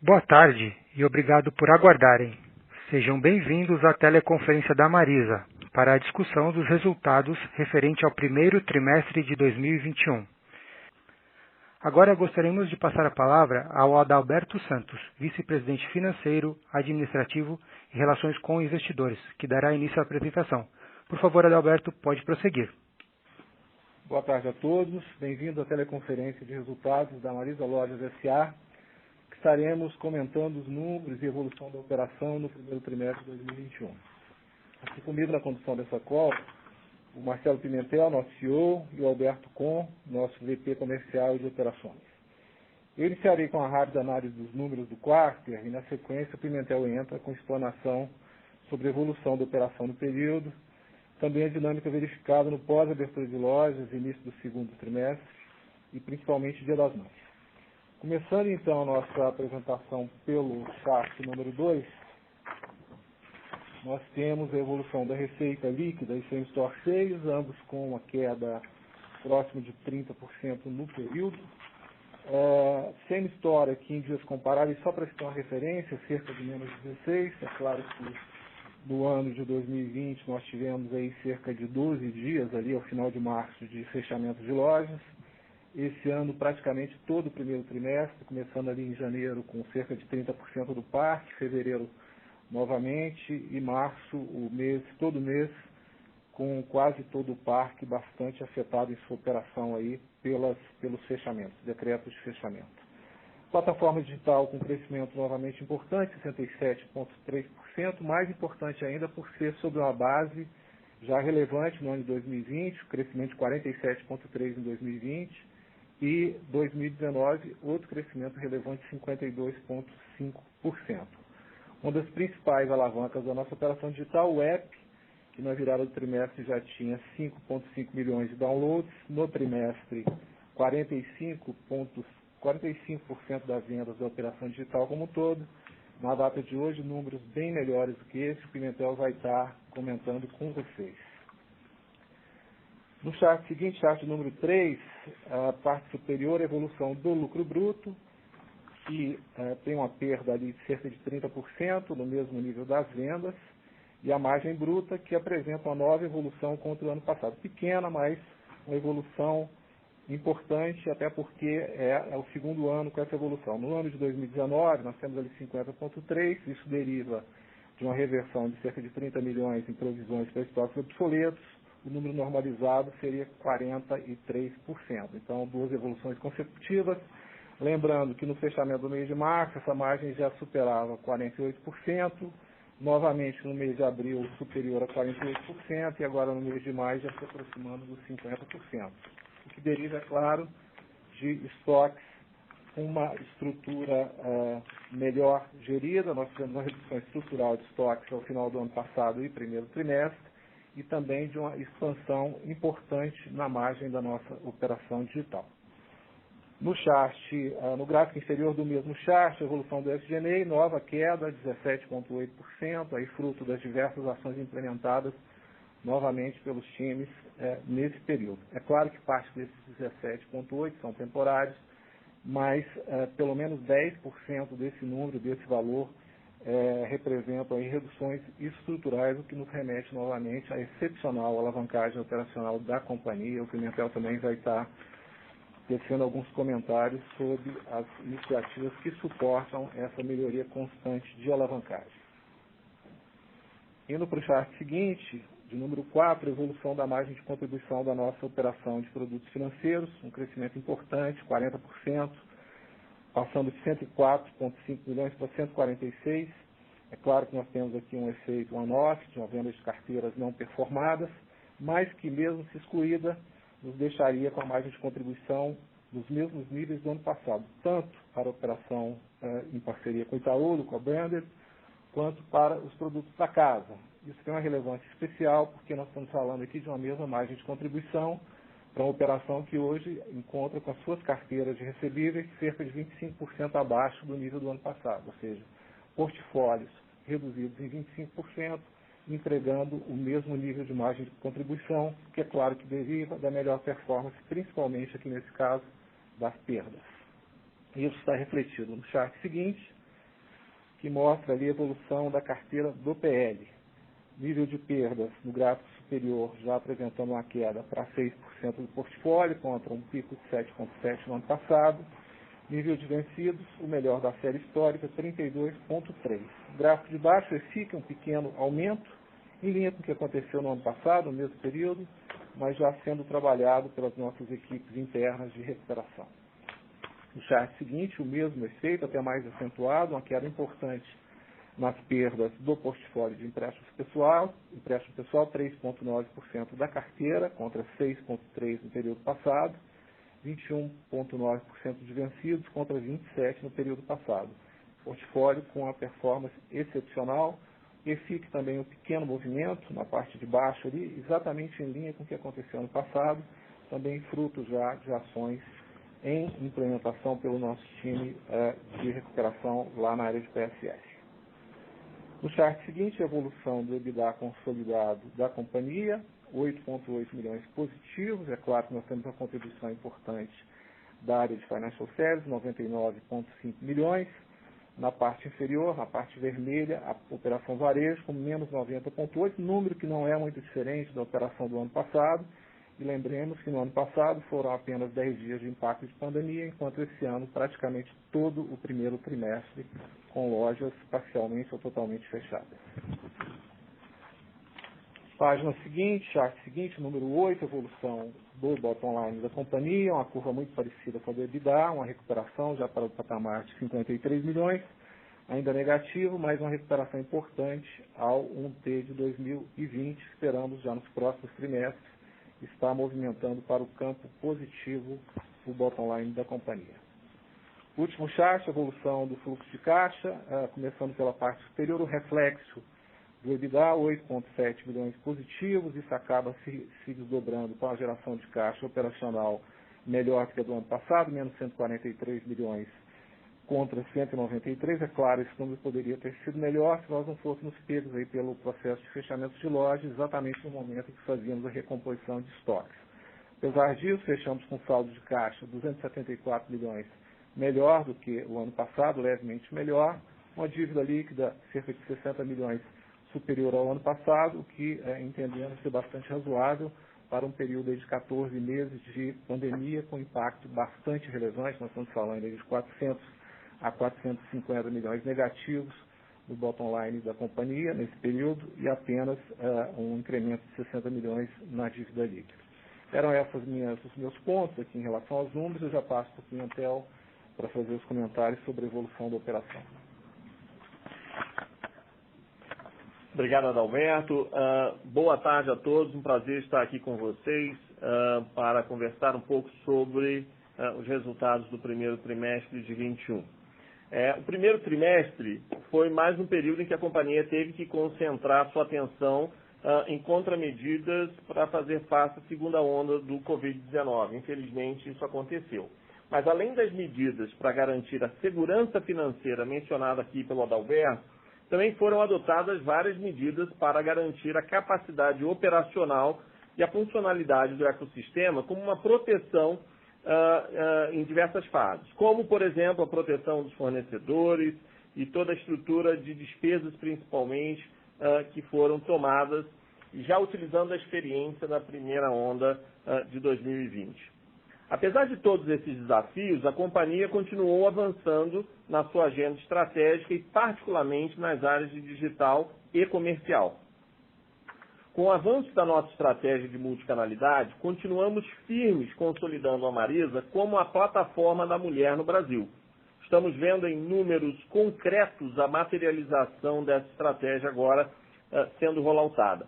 Boa tarde e obrigado por aguardarem. Sejam bem-vindos à teleconferência da Marisa para a discussão dos resultados referente ao primeiro trimestre de 2021. Agora gostaríamos de passar a palavra ao Adalberto Santos, vice-presidente financeiro, administrativo e relações com investidores, que dará início à apresentação. Por favor, Adalberto, pode prosseguir. Boa tarde a todos, bem-vindos à teleconferência de resultados da Marisa Lojas S.A., que estaremos comentando os números e evolução da operação no primeiro trimestre de 2021. Aqui comigo na condução dessa call, o Marcelo Pimentel, nosso CEO, e o Alberto Com, nosso VP comercial e de operações. Eu iniciarei com a rápida análise dos números do quarter e, na sequência, o Pimentel entra com explanação sobre a evolução da operação no período, também a dinâmica verificada no pós-abertura de lojas, início do segundo trimestre e, principalmente, Dia das Mães. Começando, então, a nossa apresentação pelo chart número 2, nós temos a evolução da receita líquida e same-store sales, ambos com uma queda próxima de 30% no período. Same-store aqui em dias comparáveis, só para citar uma referência, cerca de menos 16. É claro que no ano de 2020 nós tivemos aí cerca de 12 dias ali ao final de março de fechamento de lojas. Esse ano praticamente todo o primeiro trimestre, começando ali em janeiro com cerca de 30% do parque, fevereiro novamente e março, todo mês, com quase todo o parque bastante afetado em sua operação aí pelos fechamentos, decretos de fechamento. Plataforma digital com crescimento novamente importante, 67,3%, mais importante ainda por ser sobre uma base já relevante no ano de 2020, crescimento de 47,3% em 2020 e 2019, outro crescimento relevante de 52,5%. Uma das principais alavancas da nossa operação digital, o app, que na virada do trimestre já tinha 5,5 milhões de downloads, no trimestre 45% das vendas da operação digital como um todo. Na data de hoje, números bem melhores do que esse, o Pimentel vai estar comentando com vocês. No chart seguinte, chart número 3, a parte superior, a evolução do lucro bruto, que tem uma perda ali de cerca de 30%, no mesmo nível das vendas, e a margem bruta, que apresenta uma nova evolução contra o ano passado. Pequena, mas uma evolução importante, até porque é o segundo ano com essa evolução. No ano de 2019, nós temos ali 50,3%, isso deriva de uma reversão de cerca de 30 milhões em provisões para estoques obsoletos. O número normalizado seria 43%. Então, duas evoluções consecutivas. Lembrando que no fechamento do mês de março, essa margem já superava 48%, novamente no mês de abril superior a 48%, e agora no mês de maio já se aproximando dos 50%. O que deriva, é claro, de estoques com uma estrutura melhor gerida. Nós tivemos uma redução estrutural de estoques ao final do ano passado e primeiro trimestre, e também de uma expansão importante na margem da nossa operação digital. No chart, no gráfico inferior do mesmo chart, a evolução do SG&A, nova queda, 17,8%, aí fruto das diversas ações implementadas novamente pelos times nesse período. É claro que parte desses 17,8% são temporários, mas pelo menos 10% desse número, desse valor, representam aí reduções estruturais, o que nos remete novamente à excepcional alavancagem operacional da companhia. O Pimentel também vai estar tecendo alguns comentários sobre as iniciativas que suportam essa melhoria constante de alavancagem. Indo para o chart seguinte, de número 4, evolução da margem de contribuição da nossa operação de produtos financeiros, um crescimento importante, 40%, passando de 104,5 milhões para 146. É claro que nós temos aqui um efeito one-off, de uma venda de carteiras não performadas, mas que mesmo se excluída, nos deixaria com a margem de contribuição nos mesmos níveis do ano passado, tanto para a operação em parceria com o Itaú, com a Branded, quanto para os produtos da casa. Isso tem uma relevância especial, porque nós estamos falando aqui de uma mesma margem de contribuição para uma operação que hoje encontra com as suas carteiras de recebíveis cerca de 25% abaixo do nível do ano passado, ou seja, portfólios reduzidos em 25%, entregando o mesmo nível de margem de contribuição, que é claro que deriva da melhor performance, principalmente aqui nesse caso, das perdas. Isso está refletido no chart seguinte, que mostra ali a evolução da carteira do PL. Nível de perdas no gráfico superior já apresentando uma queda para 6% do portfólio, contra um pico de 7,7% no ano passado. Nível de vencidos, o melhor da série histórica, 32,3%. O gráfico de baixo verifica um pequeno aumento, em linha com o que aconteceu no ano passado, no mesmo período, mas já sendo trabalhado pelas nossas equipes internas de recuperação. No chart seguinte, o mesmo efeito, até mais acentuado, uma queda importante nas perdas do portfólio de empréstimo pessoal, 3,9% da carteira, contra 6,3% no período passado, 21,9% de vencidos contra 27% no período passado. Portfólio com a performance excepcional, e fique também um pequeno movimento na parte de baixo ali, exatamente em linha com o que aconteceu ano passado, também fruto já de ações em implementação pelo nosso time de recuperação lá na área de PSF. No chart seguinte, a evolução do EBITDA consolidado da companhia, 8,8 milhões positivos. É claro que nós temos uma contribuição importante da área de Financial Services, 99,5 milhões. Na parte inferior, na parte vermelha, a operação varejo com menos 90,8, número que não é muito diferente da operação do ano passado. E lembremos que no ano passado foram apenas 10 dias de impacto de pandemia, enquanto esse ano praticamente todo o primeiro trimestre com lojas parcialmente ou totalmente fechadas. Página seguinte, chart seguinte, número 8, evolução do bottom line da companhia, uma curva muito parecida com a do EBITDA, uma recuperação já para o patamar de 53 milhões, ainda negativo, mas uma recuperação importante ao 1T de 2020, esperamos já nos próximos trimestres estar movimentando para o campo positivo o bottom line da companhia. Último chart, evolução do fluxo de caixa, começando pela parte superior, o reflexo do EBITDA, 8,7 milhões positivos, isso acaba se desdobrando com a geração de caixa operacional melhor que a do ano passado, menos 143 milhões contra 193. É claro, esse número poderia ter sido melhor se nós não fôssemos pegos aí pelo processo de fechamento de lojas, exatamente no momento em que fazíamos a recomposição de estoques. Apesar disso, fechamos com saldo de caixa 274 milhões melhor do que o ano passado, levemente melhor, uma dívida líquida cerca de 60 milhões superior ao ano passado, o que entendemos ser bastante razoável para um período de 14 meses de pandemia, com impacto bastante relevante. Nós estamos falando de 400 a 450 milhões negativos no bottom line da companhia nesse período e apenas um incremento de 60 milhões na dívida líquida. Eram os meus pontos aqui em relação aos números. Eu já passo para o Pimentel para fazer os comentários sobre a evolução da operação. Obrigado, Adalberto. Boa tarde a todos, um prazer estar aqui com vocês para conversar um pouco sobre os resultados do primeiro trimestre de 21. O primeiro trimestre foi mais um período em que a companhia teve que concentrar sua atenção em contramedidas para fazer face à segunda onda do Covid-19. Infelizmente, isso aconteceu. Mas além das medidas para garantir a segurança financeira mencionada aqui pelo Adalberto, também foram adotadas várias medidas para garantir a capacidade operacional e a funcionalidade do ecossistema como uma proteção em diversas fases, como, por exemplo, a proteção dos fornecedores e toda a estrutura de despesas, principalmente, que foram tomadas já utilizando a experiência da primeira onda de 2020. Apesar de todos esses desafios, a companhia continuou avançando na sua agenda estratégica e particularmente nas áreas de digital e comercial. Com o avanço da nossa estratégia de multicanalidade, continuamos firmes consolidando a Marisa como a plataforma da mulher no Brasil. Estamos vendo em números concretos a materialização dessa estratégia agora sendo rolloutada.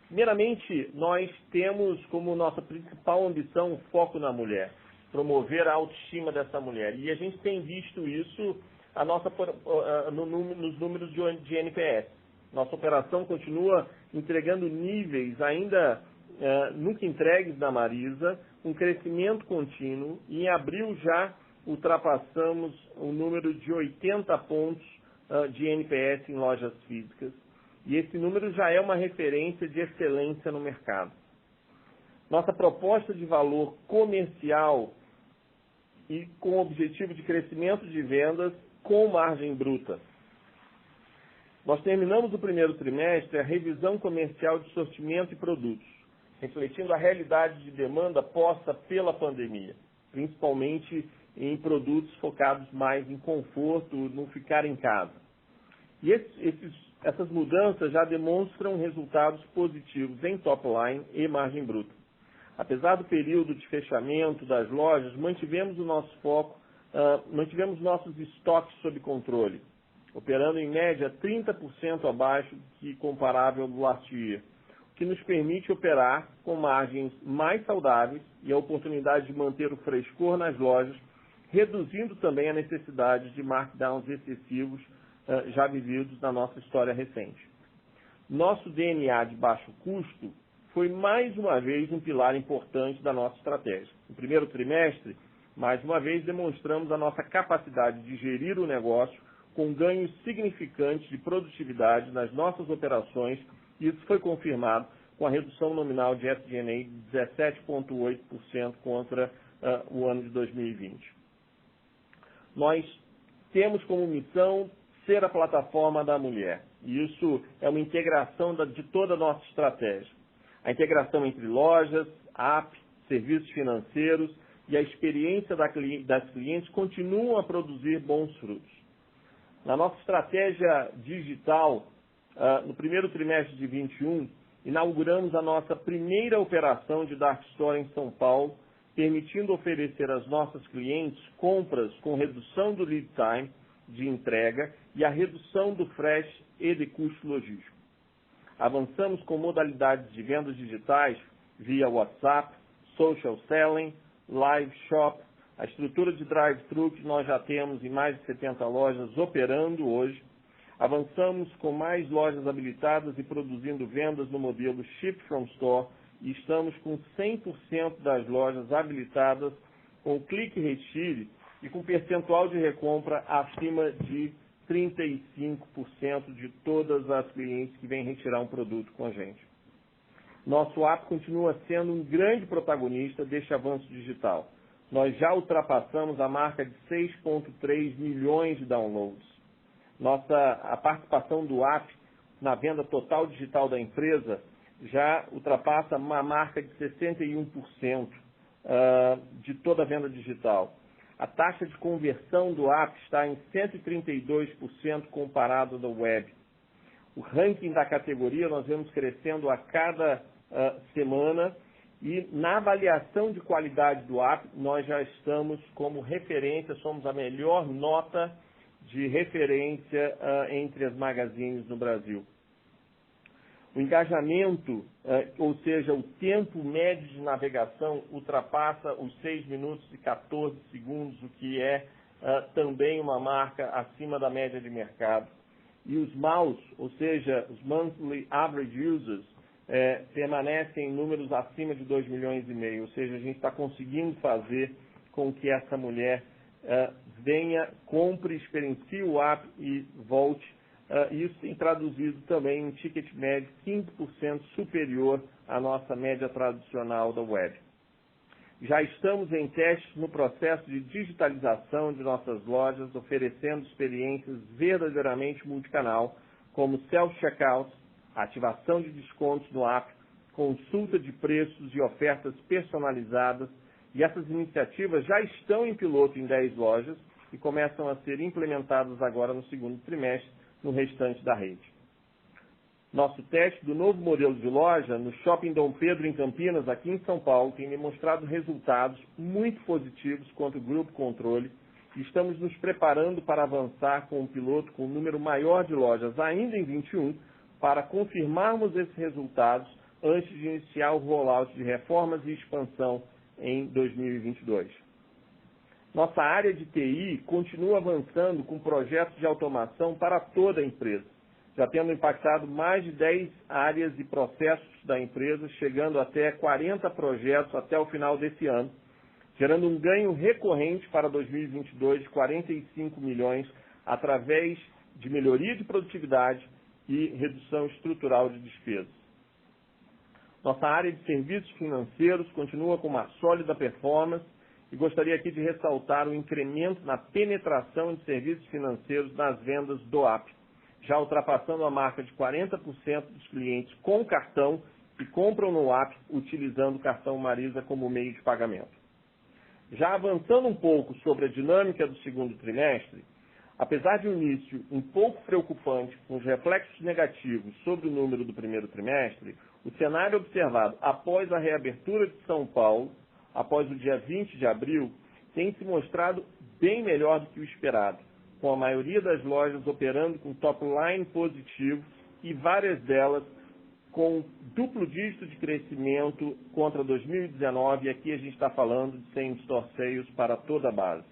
Primeiramente, nós temos como nossa principal ambição o foco na mulher, promover a autoestima dessa mulher. E a gente tem visto isso nos números de NPS. Nossa operação continua entregando níveis ainda nunca entregues da Marisa, um crescimento contínuo, e em abril já ultrapassamos o número de 80 pontos de NPS em lojas físicas. E esse número já é uma referência de excelência no mercado. Nossa proposta de valor comercial e com o objetivo de crescimento de vendas com margem bruta. Nós terminamos o primeiro trimestre a revisão comercial de sortimento e produtos, refletindo a realidade de demanda posta pela pandemia, principalmente em produtos focados mais em conforto, no ficar em casa. E essas mudanças já demonstram resultados positivos em top line e margem bruta. Apesar do período de fechamento das lojas, mantivemos o nosso foco, mantivemos nossos estoques sob controle, operando em média 30% abaixo que comparável do last year, o que nos permite operar com margens mais saudáveis e a oportunidade de manter o frescor nas lojas, reduzindo também a necessidade de markdowns excessivos já vividos na nossa história recente. Nosso DNA de baixo custo foi mais uma vez um pilar importante da nossa estratégia. No primeiro trimestre, mais uma vez demonstramos a nossa capacidade de gerir o negócio com ganhos significantes de produtividade nas nossas operações, e isso foi confirmado com a redução nominal de SG&A de 17,8% contra o ano de 2020. Nós temos como missão ser a plataforma da mulher, e isso é uma integração de toda a nossa estratégia. A integração entre lojas, app, serviços financeiros e a experiência das clientes continuam a produzir bons frutos. Na nossa estratégia digital, no primeiro trimestre de 2021, inauguramos a nossa primeira operação de Dark Store em São Paulo, permitindo oferecer às nossas clientes compras com redução do lead time de entrega e a redução do frete e de custo logístico. Avançamos com modalidades de vendas digitais via WhatsApp, social selling, live shop, a estrutura de drive-thru que nós já temos em mais de 70 lojas operando hoje. Avançamos com mais lojas habilitadas e produzindo vendas no modelo Ship from Store e estamos com 100% das lojas habilitadas com clique e retire e com percentual de recompra acima de 35% de todas as clientes que vêm retirar um produto com a gente. Nosso app continua sendo um grande protagonista deste avanço digital. Nós já ultrapassamos a marca de 6,3 milhões de downloads. A participação do app na venda total digital da empresa já ultrapassa uma marca de 61% de toda a venda digital. A taxa de conversão do app está em 132% comparado ao web. O ranking da categoria nós vemos crescendo a cada semana e na avaliação de qualidade do app nós já estamos como referência, somos a melhor nota de referência entre as magazines no Brasil. O engajamento, ou seja, o tempo médio de navegação ultrapassa os 6 minutos e 14 segundos, o que é também uma marca acima da média de mercado. E os MAUs, ou seja, os Monthly Average Users, permanecem em números acima de 2,5 milhões, ou seja, a gente está conseguindo fazer com que essa mulher venha, compre, experiencie o app e volte. Isso tem traduzido também em um ticket médio 15% superior à nossa média tradicional da web. Já estamos em testes no processo de digitalização de nossas lojas, oferecendo experiências verdadeiramente multicanal, como self-checkouts, ativação de descontos no app, consulta de preços e ofertas personalizadas, e essas iniciativas já estão em piloto em 10 lojas e começam a ser implementadas agora no segundo trimestre no restante da rede. Nosso teste do novo modelo de loja no Shopping Dom Pedro, em Campinas, aqui em São Paulo, tem demonstrado resultados muito positivos contra o grupo controle e estamos nos preparando para avançar com um piloto com um número maior de lojas ainda em 21 para confirmarmos esses resultados antes de iniciar o rollout de reformas e expansão em 2022. Nossa área de TI continua avançando com projetos de automação para toda a empresa, já tendo impactado mais de 10 áreas e processos da empresa, chegando até 40 projetos até o final desse ano, gerando um ganho recorrente para 2022 de 45 milhões através de melhoria de produtividade e redução estrutural de despesas. Nossa área de serviços financeiros continua com uma sólida performance e gostaria aqui de ressaltar o incremento na penetração de serviços financeiros nas vendas do app, já ultrapassando a marca de 40% dos clientes com cartão que compram no app utilizando o cartão Marisa como meio de pagamento. Já avançando um pouco sobre a dinâmica do segundo trimestre, apesar de um início um pouco preocupante com os reflexos negativos sobre o número do primeiro trimestre, o cenário observado após a reabertura de São Paulo, após o dia 20 de abril, tem se mostrado bem melhor do que o esperado, com a maioria das lojas operando com top line positivo e várias delas com duplo dígito de crescimento contra 2019, e aqui a gente está falando de same-store sales para toda a base.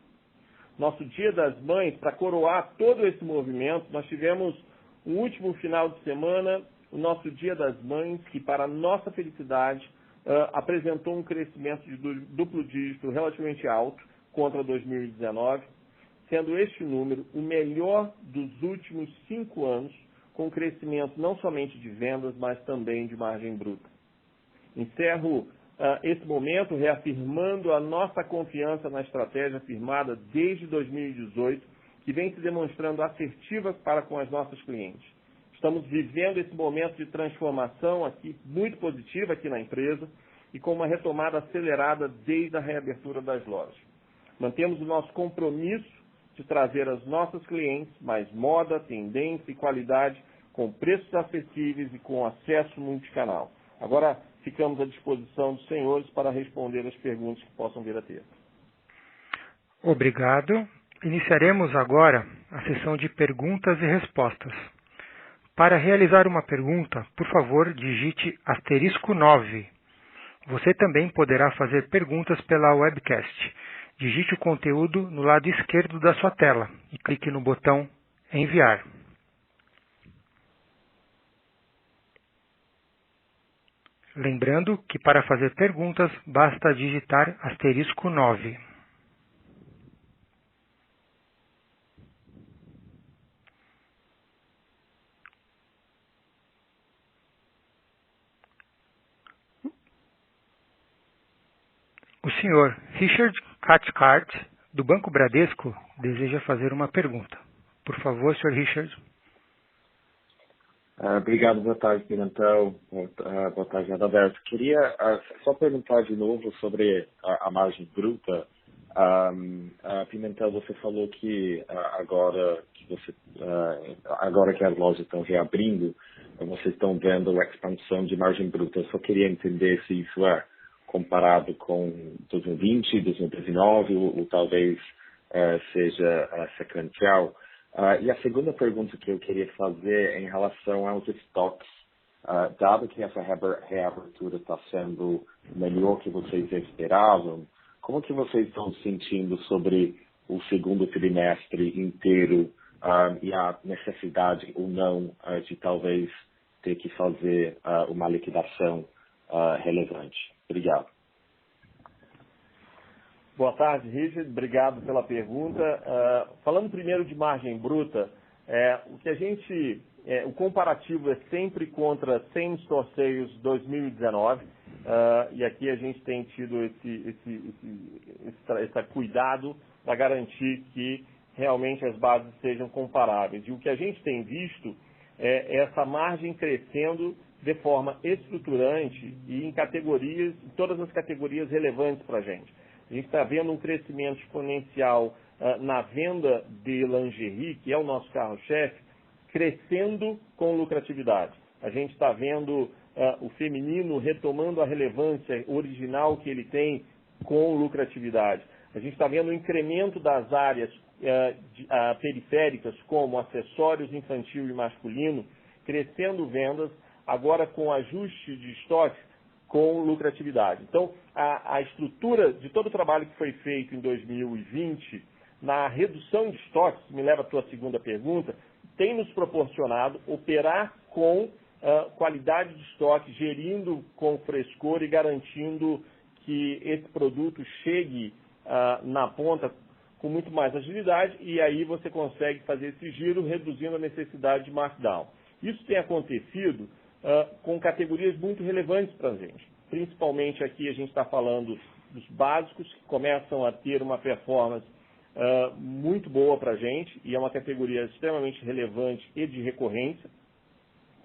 Nosso Dia das Mães, para coroar todo esse movimento, nós tivemos um último final de semana, o nosso Dia das Mães, que para nossa felicidade apresentou um crescimento de duplo dígito relativamente alto contra 2019, sendo este número o melhor dos últimos 5 anos, com crescimento não somente de vendas, mas também de margem bruta. Encerro esse momento reafirmando a nossa confiança na estratégia firmada desde 2018, que vem se demonstrando assertiva para com as nossas clientes. Estamos vivendo esse momento de transformação aqui, muito positiva aqui na empresa, e com uma retomada acelerada desde a reabertura das lojas. Mantemos o nosso compromisso de trazer aos nossos clientes mais moda, tendência e qualidade, com preços acessíveis e com acesso multicanal. Agora, ficamos à disposição dos senhores para responder as perguntas que possam vir a ter. Obrigado. Iniciaremos agora a sessão de perguntas e respostas. Para realizar uma pergunta, por favor, digite *9. Você também poderá fazer perguntas pela webcast. Digite o conteúdo no lado esquerdo da sua tela e clique no botão Enviar. Lembrando que para fazer perguntas basta digitar *9. O senhor Richard Cathcart, do Banco Bradesco, deseja fazer uma pergunta. Por favor, senhor Richard. Obrigado, boa tarde, Pimentel. Boa tarde, Adalberto. Queria só perguntar de novo sobre a margem bruta. Pimentel, você falou que agora que as lojas estão reabrindo, vocês estão vendo a expansão de margem bruta. Eu só queria entender se isso é comparado com 2020, 2019, ou talvez seja sequencial. E a segunda pergunta que eu queria fazer é em relação aos estoques. Dado que essa reabertura está sendo melhor que vocês esperavam, como que vocês estão sentindo sobre o segundo trimestre inteiro e a necessidade ou não de talvez ter que fazer uma liquidação relevante? Obrigado. Boa tarde, Richard. Obrigado pela pergunta. Falando primeiro de margem bruta, o comparativo é sempre contra Same Store Sales 2019, e aqui a gente tem tido esse cuidado para garantir que realmente as bases sejam comparáveis. E o que a gente tem visto é essa margem crescendo de forma estruturante e em todas as categorias relevantes para a gente. A gente está vendo um crescimento exponencial na venda de lingerie, que é o nosso carro-chefe, crescendo com lucratividade. A gente está vendo o feminino retomando a relevância original que ele tem com lucratividade. A gente está vendo o incremento das áreas periféricas, como acessórios infantil e masculino, crescendo vendas, agora com ajuste de estoque, com lucratividade. Então, a estrutura de todo o trabalho que foi feito em 2020, na redução de estoques, me leva à tua segunda pergunta, tem nos proporcionado operar com qualidade de estoque, gerindo com frescor e garantindo que esse produto chegue na ponta com muito mais agilidade, e aí você consegue fazer esse giro reduzindo a necessidade de markdown. Isso tem acontecido com categorias muito relevantes para a gente. Principalmente aqui a gente está falando dos básicos, que começam a ter uma performance muito boa para a gente e é uma categoria extremamente relevante e de recorrência,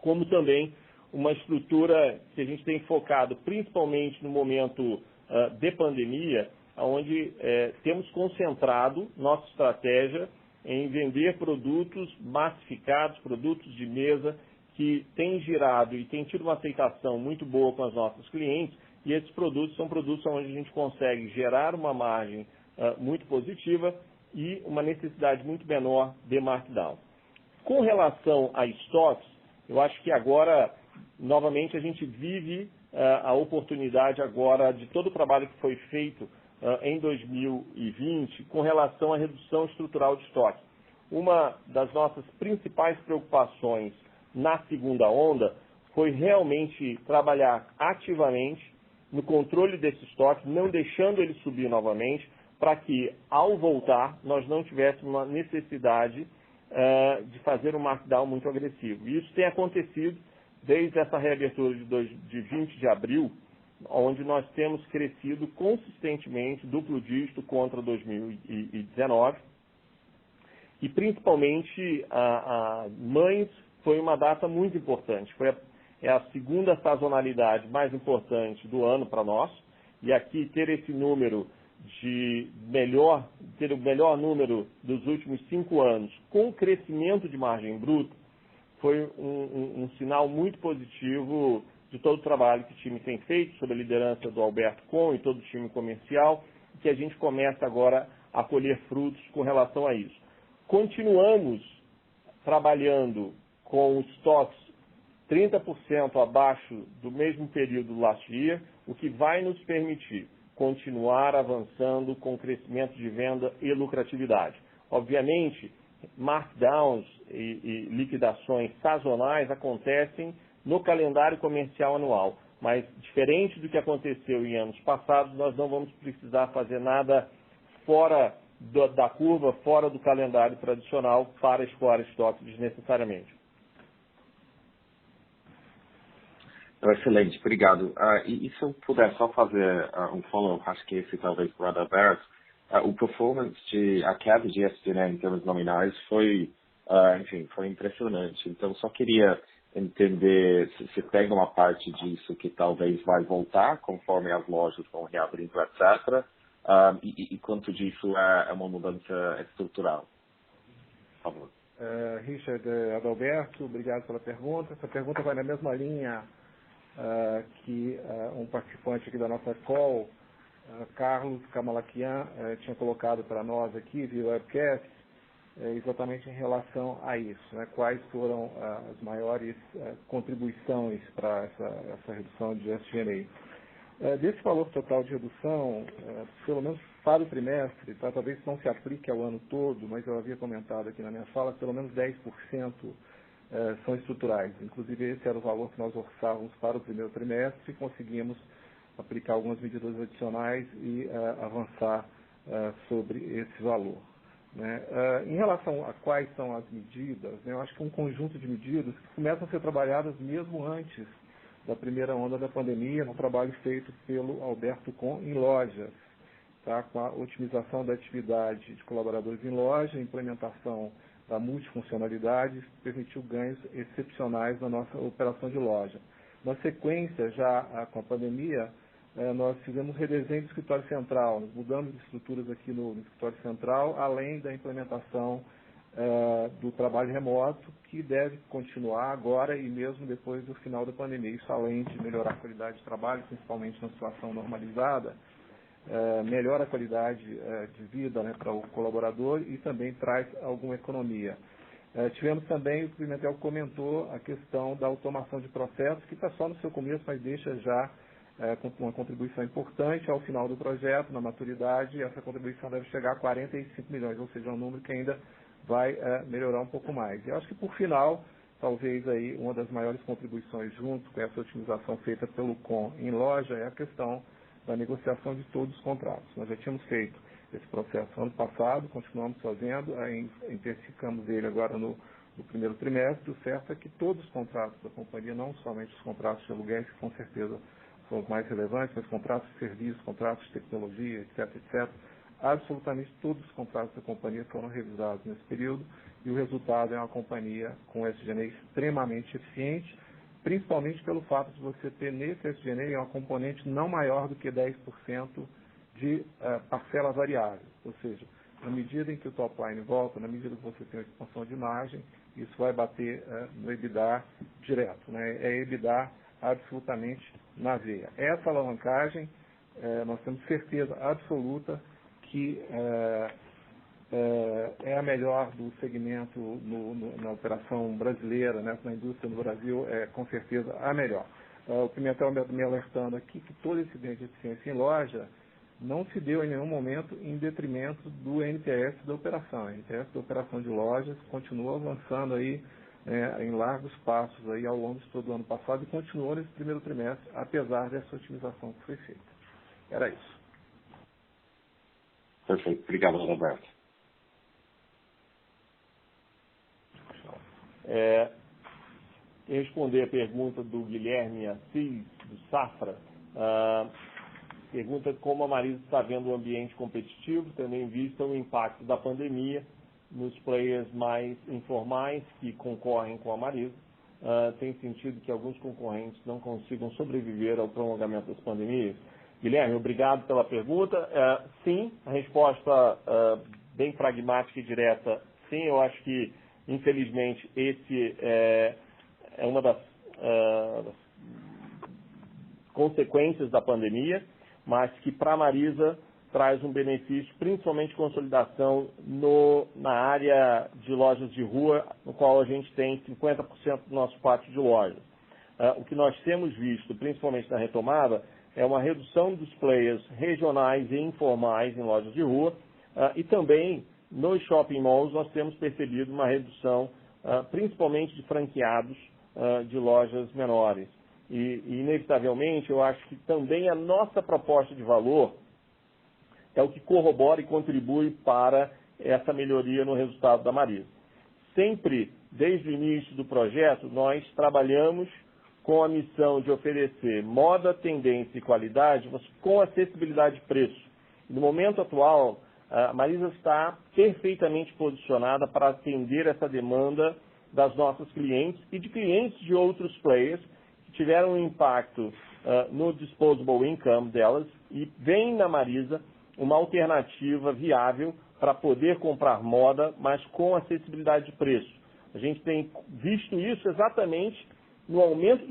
como também uma estrutura que a gente tem focado principalmente no momento de pandemia, onde temos concentrado nossa estratégia em vender produtos massificados, produtos de mesa, que têm girado e têm tido uma aceitação muito boa com os nossos clientes, e esses produtos são produtos onde a gente consegue gerar uma margem muito positiva e uma necessidade muito menor de markdown. Com relação a estoques, eu acho que agora, novamente, a gente vive a oportunidade agora de todo o trabalho que foi feito em 2020 com relação à redução estrutural de estoque. Uma das nossas principais preocupações na segunda onda foi realmente trabalhar ativamente no controle desse estoque, não deixando ele subir novamente, para que, ao voltar, nós não tivéssemos uma necessidade de fazer um markdown muito agressivo. E isso tem acontecido desde essa reabertura de 20 de abril, onde nós temos crescido consistentemente, duplo dígito contra 2019, e principalmente a mães foi uma data muito importante. É a segunda sazonalidade mais importante do ano para nós, e aqui ter esse número ter o melhor número dos últimos 5 anos com crescimento de margem bruta foi um sinal muito positivo de todo o trabalho que o time tem feito, sob a liderança do Alberto Con e todo o time comercial, que a gente começa agora a colher frutos com relação a isso. Continuamos trabalhando com estoques 30% abaixo do mesmo período do last year, o que vai nos permitir continuar avançando com crescimento de venda e lucratividade. Obviamente, markdowns e liquidações sazonais acontecem no calendário comercial anual, mas diferente do que aconteceu em anos passados, nós não vamos precisar fazer nada fora da curva, fora do calendário tradicional para escoar estoque desnecessariamente. Excelente, obrigado. E se eu puder só fazer um follow-up, acho que esse talvez para o Alberto, o performance a queda de SG&A em termos nominais foi impressionante. Então, só queria entender se pega uma parte disso que talvez vai voltar conforme as lojas vão reabrindo, etc. E quanto disso é uma mudança estrutural. Por favor. Richard, Adalberto, obrigado pela pergunta. Essa pergunta vai na mesma linha que um participante aqui da nossa call, Carlos Kamalakian, tinha colocado para nós aqui via webcast, exatamente em relação a isso, né? Quais foram as maiores contribuições para essa redução de SG&A. Desse valor total de redução, pelo menos para o trimestre, tá? Talvez não se aplique ao ano todo, mas eu havia comentado aqui na minha fala, pelo menos 10% são estruturais. Inclusive, esse era o valor que nós orçávamos para o primeiro trimestre e conseguimos aplicar algumas medidas adicionais e avançar sobre esse valor. Né? Em relação a quais são as medidas, né, eu acho que um conjunto de medidas que começam a ser trabalhadas mesmo antes da primeira onda da pandemia, no trabalho feito pelo Alberto Con em lojas, tá? Com a otimização da atividade de colaboradores em loja, implementação da multifuncionalidade, isso permitiu ganhos excepcionais na nossa operação de loja. Na sequência, já com a pandemia, nós fizemos redesenho do escritório central, nós mudamos de estruturas aqui no escritório central, além da implementação do trabalho remoto, que deve continuar agora e mesmo depois do final da pandemia. Isso além de melhorar a qualidade de trabalho, principalmente na situação normalizada, melhora a qualidade de vida, né, para o colaborador e também traz alguma economia. Tivemos também, o Pimentel comentou, a questão da automação de processos, que está só no seu começo, mas deixa já com uma contribuição importante ao final do projeto, na maturidade, essa contribuição deve chegar a 45 milhões, ou seja, um número que ainda vai melhorar um pouco mais. E acho que, por final, talvez aí uma das maiores contribuições junto com essa otimização feita pelo CON em loja é a questão da negociação de todos os contratos. Nós já tínhamos feito esse processo ano passado, continuamos fazendo, intensificamos ele agora no primeiro trimestre. O certo é que todos os contratos da companhia, não somente os contratos de aluguéis, que com certeza são os mais relevantes, mas contratos de serviços, contratos de tecnologia, etc., absolutamente todos os contratos da companhia foram revisados nesse período e o resultado é uma companhia com SG&A extremamente eficiente, principalmente pelo fato de você ter nesse SG&A uma componente não maior do que 10% de parcela variável, ou seja, na medida em que o top line volta, na medida que você tem uma expansão de margem, isso vai bater no EBITDA direto, né? É EBITDA absolutamente na veia. Essa alavancagem, nós temos certeza absoluta que é a melhor do segmento na operação brasileira, né? Na indústria no Brasil, é com certeza a melhor. O Pimentel me alertando aqui que todo esse ganho de eficiência em loja não se deu em nenhum momento em detrimento do NPS da operação. A NPS da operação de lojas continua avançando aí em largos passos aí ao longo de todo o ano passado e continuou nesse primeiro trimestre, apesar dessa otimização que foi feita. Era isso. Perfeito. Obrigado, Roberto. Responder a pergunta do Guilherme Assis, do Safra. Pergunta como a Marisa está vendo o ambiente competitivo, tendo em vista o impacto da pandemia nos players mais informais que concorrem com a Marisa. Tem sentido que alguns concorrentes não consigam sobreviver ao prolongamento das pandemias? Guilherme, obrigado pela pergunta. Sim, a resposta bem pragmática e direta, sim. Eu acho que, infelizmente, esse é uma das consequências da pandemia, mas que para a Marisa traz um benefício, principalmente consolidação na área de lojas de rua, no qual a gente tem 50% do nosso pátio de lojas. O que nós temos visto, principalmente na retomada, é uma redução dos players regionais e informais em lojas de rua e também nos shopping malls nós temos percebido uma redução, principalmente de franqueados de lojas menores. E, inevitavelmente, eu acho que também a nossa proposta de valor é o que corrobora e contribui para essa melhoria no resultado da Marisa. Sempre, desde o início do projeto, nós trabalhamos com a missão de oferecer moda, tendência e qualidade, mas com acessibilidade de preço. No momento atual, a Marisa está perfeitamente posicionada para atender essa demanda das nossas clientes e de clientes de outros players que tiveram um impacto no disposable income delas e vem na Marisa uma alternativa viável para poder comprar moda, mas com acessibilidade de preço. A gente tem visto isso exatamente no aumento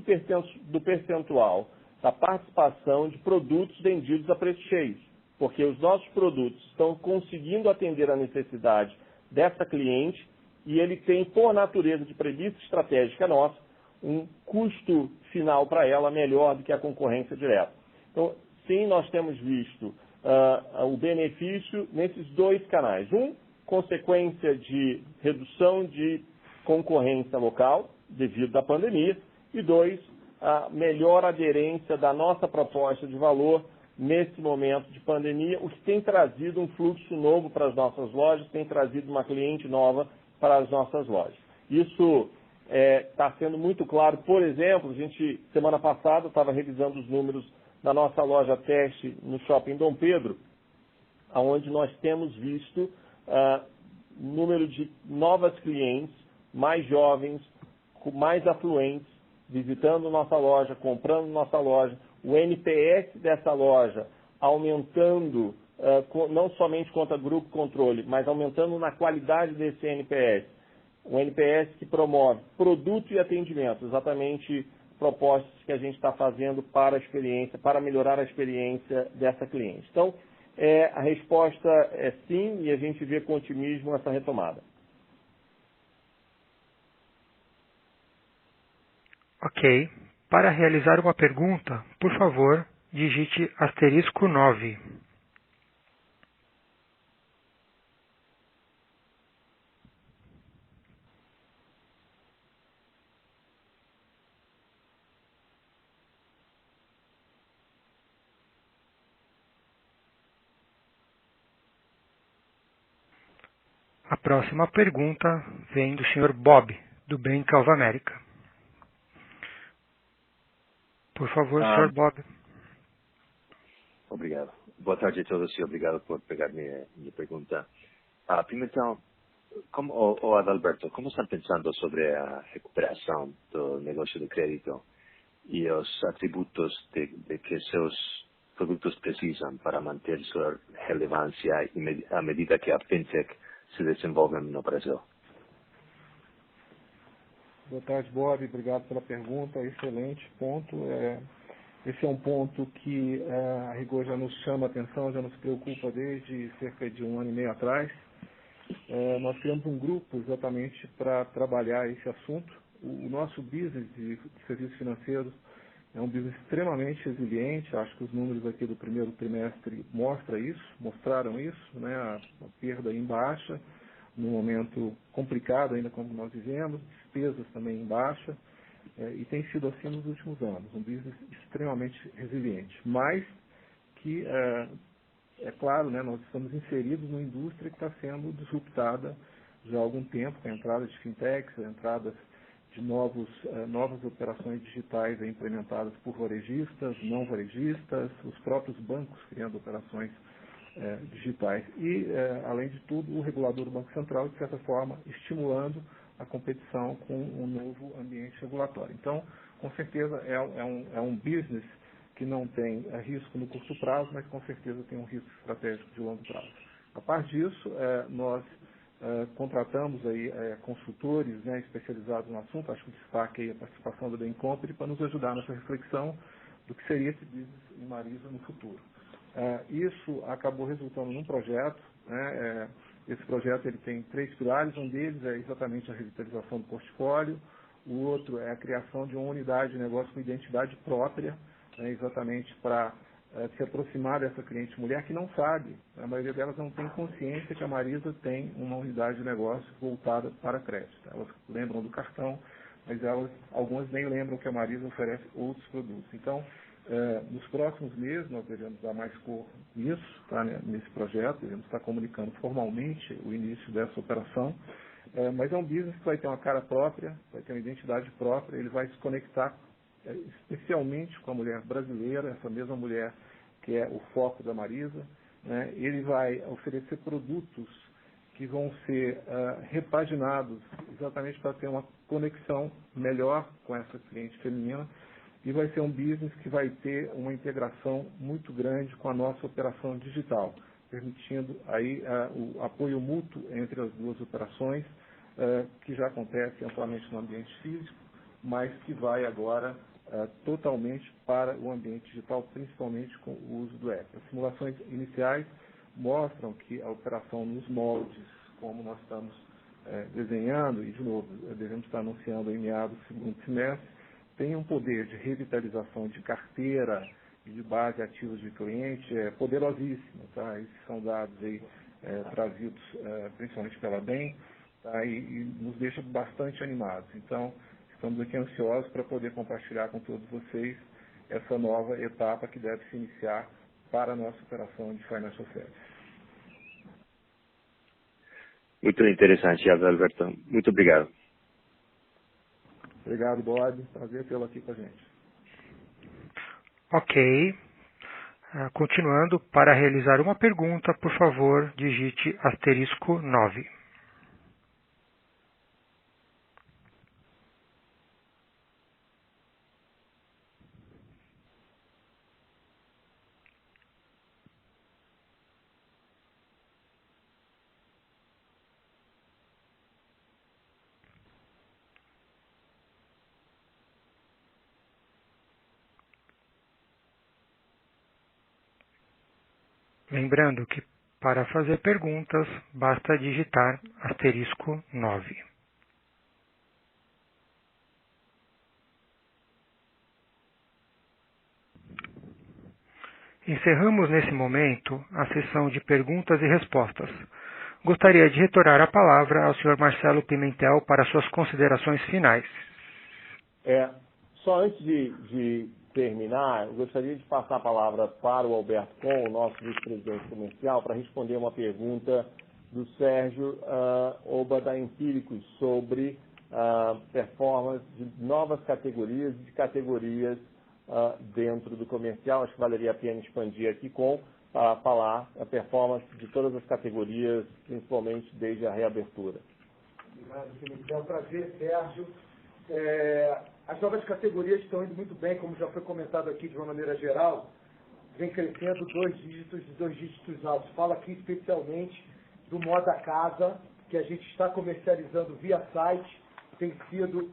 do percentual da participação de produtos vendidos a preços cheios, porque os nossos produtos estão conseguindo atender a necessidade dessa cliente e ele tem, por natureza de premissa estratégica nossa, um custo final para ela melhor do que a concorrência direta. Então, sim, nós temos visto o benefício nesses dois canais. Um, consequência de redução de concorrência local, devido à pandemia, e dois, a melhor aderência da nossa proposta de valor nesse momento de pandemia, o que tem trazido um fluxo novo para as nossas lojas, tem trazido uma cliente nova para as nossas lojas. Isso está sendo muito claro. Por exemplo, a gente, semana passada, estava revisando os números da nossa loja teste no Shopping Dom Pedro, onde nós temos visto número de novas clientes, mais jovens, mais afluentes, visitando nossa loja, comprando nossa loja, o NPS dessa loja aumentando, não somente contra grupo controle, mas aumentando na qualidade desse NPS. Um NPS que promove produto e atendimento, exatamente propostas que a gente está fazendo para a experiência, para melhorar a experiência dessa cliente. Então, a resposta é sim, e a gente vê com otimismo essa retomada. Ok. Para realizar uma pergunta, por favor, digite *9. A próxima pergunta vem do Sr. Bob, do Bank of America. Por favor, Sr. Bob. Obrigado. Boa tarde a todos e obrigado por pegar minha pergunta. Pimentel, o Adalberto, como estão pensando sobre a recuperação do negócio de crédito e os atributos de que seus produtos precisam para manter sua relevância à medida que a fintech se desenvolve no Brasil? Boa tarde, Bob. Obrigado pela pergunta. Excelente ponto. Esse é um ponto que a Rigor já nos chama a atenção, já nos preocupa desde cerca de 1 ano e meio atrás. Nós criamos um grupo exatamente para trabalhar esse assunto. O nosso business de serviços financeiros é um business extremamente resiliente. Acho que os números aqui do primeiro trimestre mostraram isso, né? A perda em baixa, num momento complicado ainda como nós vivemos, despesas também em baixa, e tem sido assim nos últimos anos, um business extremamente resiliente. Mas que, é claro, né, nós estamos inseridos numa indústria que está sendo disruptada já há algum tempo, com a entrada de fintechs, a entrada de novas operações digitais implementadas por varejistas, não varejistas, os próprios bancos criando operações digitais. E, além de tudo, o regulador do Banco Central, de certa forma, estimulando a competição com um novo ambiente regulatório. Então, com certeza, é um business que não tem risco no curto prazo, mas com certeza tem um risco estratégico de longo prazo. A parte disso, nós contratamos aí consultores, né, especializados no assunto. Acho que destaque aí a participação da Bain Company para nos ajudar nessa reflexão do que seria esse business em Marisa no futuro. Isso acabou resultando num projeto, né? Esse projeto ele tem 3 pilares, um deles é exatamente a revitalização do portfólio, o outro é a criação de uma unidade de negócio com identidade própria, né, exatamente para se aproximar dessa cliente mulher que não sabe, a maioria delas não tem consciência que a Marisa tem uma unidade de negócio voltada para crédito. Elas lembram do cartão, mas algumas nem lembram que a Marisa oferece outros produtos. Então, nos próximos meses nós devemos dar mais cor nisso, tá, né, nesse projeto, devemos estar comunicando formalmente o início dessa operação, mas é um business que vai ter uma cara própria, vai ter uma identidade própria, ele vai se conectar especialmente com a mulher brasileira, essa mesma mulher que é o foco da Marisa, né? Ele vai oferecer produtos que vão ser repaginados exatamente para ter uma conexão melhor com essa cliente feminina, e vai ser um business que vai ter uma integração muito grande com a nossa operação digital, permitindo aí o apoio mútuo entre as duas operações, que já acontece amplamente no ambiente físico, mas que vai agora totalmente para o ambiente digital, principalmente com o uso do app. As simulações iniciais mostram que a operação nos moldes, como nós estamos desenhando, e de novo, devemos estar anunciando em meados do segundo semestre, tem um poder de revitalização de carteira e de base ativos de cliente poderosíssimo. Tá? Esses são dados aí, trazidos principalmente pela Bain, tá? e nos deixa bastante animados. Então, estamos aqui ansiosos para poder compartilhar com todos vocês essa nova etapa que deve se iniciar para a nossa operação de Financial Services. Muito interessante, Adalberto. Muito obrigado. Obrigado, Bob. Prazer tê-lo aqui com a gente. Ok. Continuando, para realizar uma pergunta, por favor, digite *9. Lembrando que para fazer perguntas, basta digitar *9. Encerramos nesse momento a sessão de perguntas e respostas. Gostaria de retornar a palavra ao Sr. Marcelo Pimentel para suas considerações finais. Só antes de terminar, eu gostaria de passar a palavra para o Alberto Com, o nosso vice-presidente comercial, para responder uma pergunta do Sérgio Oba da Empíricos sobre performance de novas categorias e de categorias dentro do comercial. Acho que valeria a pena expandir aqui com para falar a performance de todas as categorias, principalmente desde a reabertura. Obrigado, Felipe. É um prazer, Sérgio. As novas categorias estão indo muito bem, como já foi comentado aqui de uma maneira geral, vem crescendo 2 dígitos e 2 dígitos altos. Fala aqui especialmente do Moda Casa, que a gente está comercializando via site, tem sido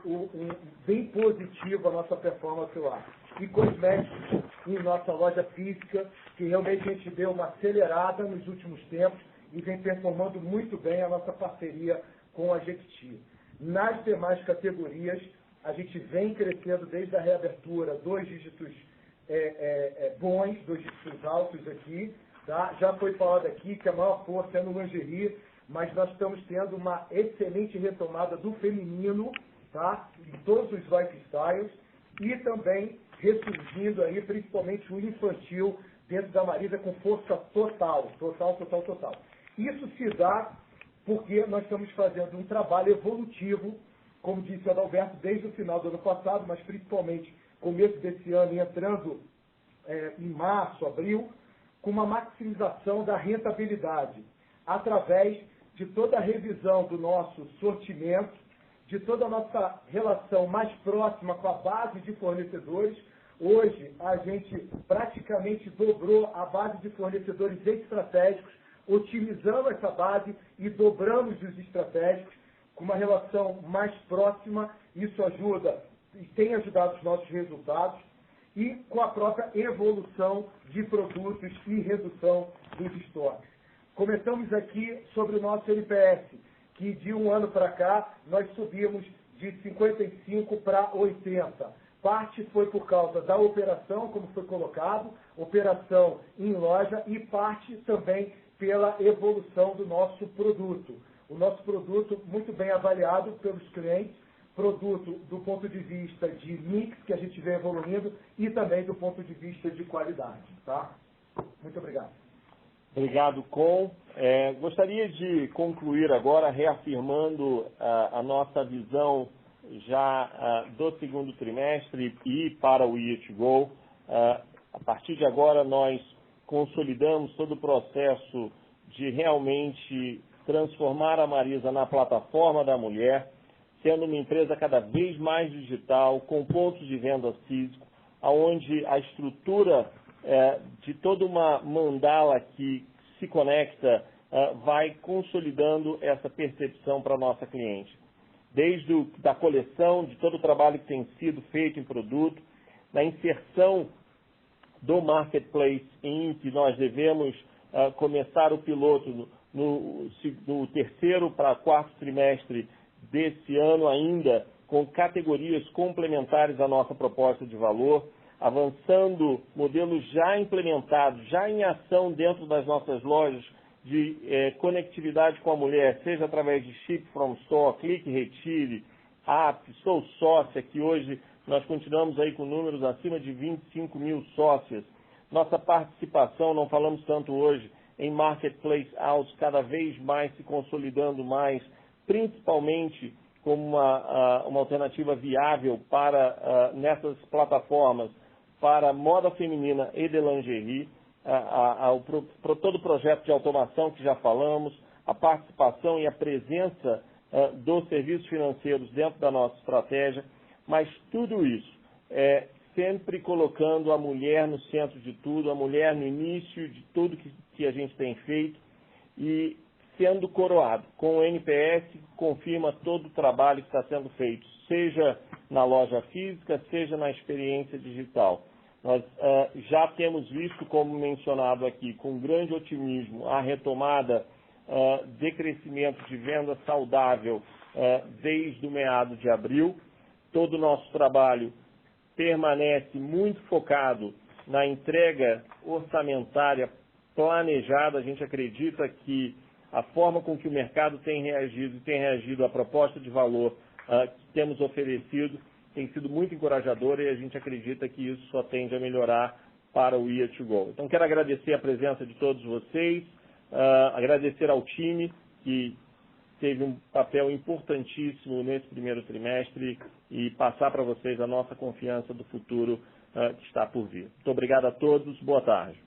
bem positivo a nossa performance lá. E cosméticos em nossa loja física, que realmente a gente deu uma acelerada nos últimos tempos e vem performando muito bem a nossa parceria com a Jequiti. Nas demais categorias, a gente vem crescendo desde a reabertura, 2 dígitos bons, 2 dígitos altos aqui. Tá? Já foi falado aqui que a maior força é no lingerie, mas nós estamos tendo uma excelente retomada do feminino, tá? Em todos os lifestyles, e também ressurgindo aí, principalmente o infantil, dentro da Marisa, com força total. Isso se dá porque nós estamos fazendo um trabalho evolutivo, como disse o Adalberto, desde o final do ano passado, mas principalmente começo desse ano, entrando em março, abril, com uma maximização da rentabilidade, através de toda a revisão do nosso sortimento, de toda a nossa relação mais próxima com a base de fornecedores. Hoje, a gente praticamente dobrou a base de fornecedores estratégicos, otimizando essa base e dobramos os estratégicos com uma relação mais próxima. Isso ajuda e tem ajudado os nossos resultados, e com a própria evolução de produtos e redução dos estoques. Comentamos aqui sobre o nosso NPS, que de um ano para cá nós subimos de 55 para 80. Parte foi por causa da operação, como foi colocado, operação em loja, e parte também pela evolução do nosso produto. O nosso produto muito bem avaliado pelos clientes, produto do ponto de vista de mix, que a gente vem evoluindo, e também do ponto de vista de qualidade. Tá? Muito obrigado. Obrigado, Com. Gostaria de concluir agora reafirmando a nossa visão já do segundo trimestre e para o Year to Go. A partir de agora, nós consolidamos todo o processo de realmente transformar a Marisa na plataforma da mulher, sendo uma empresa cada vez mais digital, com pontos de venda físico, onde a estrutura de toda uma mandala que se conecta vai consolidando essa percepção para a nossa cliente. Desde da coleção, de todo o trabalho que tem sido feito em produto, na inserção do Marketplace, em que nós devemos começar o piloto no terceiro para quarto trimestre desse ano ainda, com categorias complementares à nossa proposta de valor, avançando modelos já implementados, já em ação dentro das nossas lojas, de conectividade com a mulher, seja através de Ship from Store, Clique Retire, App, Sou Sócia, que hoje nós continuamos aí com números acima de 25 mil sócias. Nossa participação, não falamos tanto hoje, em Marketplace Out, cada vez mais se consolidando mais, principalmente como uma alternativa viável para nessas plataformas, para moda feminina e de lingerie, todo o projeto de automação que já falamos, a participação e a presença dos serviços financeiros dentro da nossa estratégia, mas tudo isso sempre colocando a mulher no centro de tudo, a mulher no início de tudo que a gente tem feito, e sendo coroado com o NPS, que confirma todo o trabalho que está sendo feito, seja na loja física, seja na experiência digital. Nós já temos visto, como mencionado aqui, com grande otimismo, a retomada de crescimento de venda saudável desde o meado de abril. Todo o nosso trabalho permanece muito focado na entrega orçamentária planejada. A gente acredita que a forma com que o mercado tem reagido à proposta de valor que temos oferecido tem sido muito encorajadora, e a gente acredita que isso só tende a melhorar para o Year to Go. Então, quero agradecer a presença de todos vocês, agradecer ao time que teve um papel importantíssimo nesse primeiro trimestre, e passar para vocês a nossa confiança do futuro que está por vir. Muito obrigado a todos, boa tarde.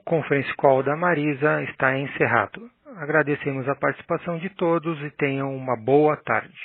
O Conference Call da Marisa está encerrado. Agradecemos a participação de todos e tenham uma boa tarde.